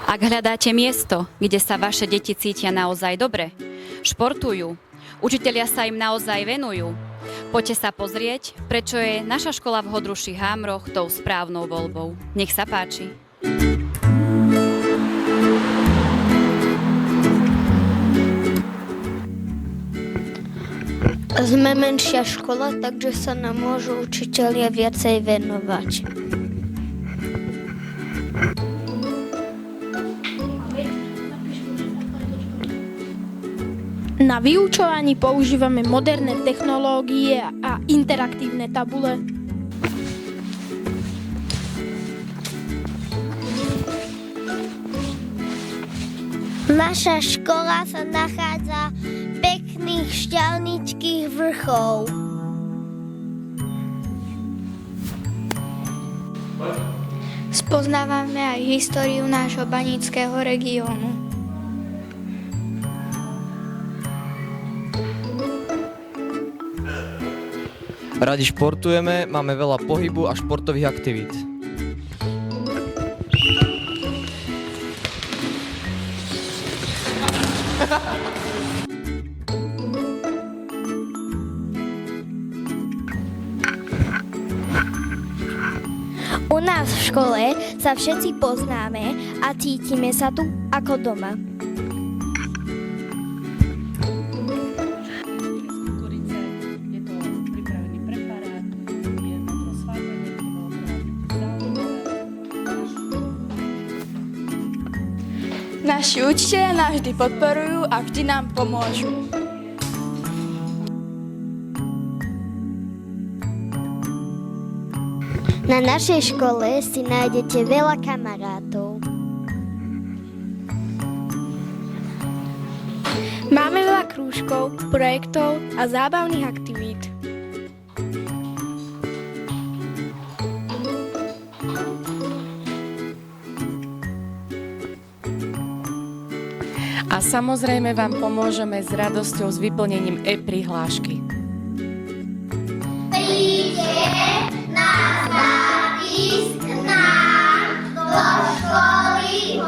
Ak hľadáte miesto, kde sa vaše deti cítia naozaj dobre, športujú, učitelia sa im naozaj venujú, poďte sa pozrieť, prečo je naša škola v Hodruších Hámroch tou správnou voľbou. Nech sa páči. Sme menšia škola, takže sa nám môžu učitelia viacej venovať. Na vyučovaní používame moderné technológie a interaktívne tabule. Naša škola sa nachádza pekných šťavnických vrchov. Spoznávame aj históriu nášho baníckeho regiónu. Radi športujeme, máme veľa pohybu a športových aktivít. U nás v škole sa všetci poznáme a cítime sa tu ako doma. Naši učitelia nás vždy podporujú a vždy nám pomôžu. Na našej škole si nájdete veľa kamarátov. Máme veľa krúžkov, projektov a zábavných aktivít. A samozrejme vám pomôžeme s radosťou s vyplnením e-prihlášky. Príďte na zápis k nám do školy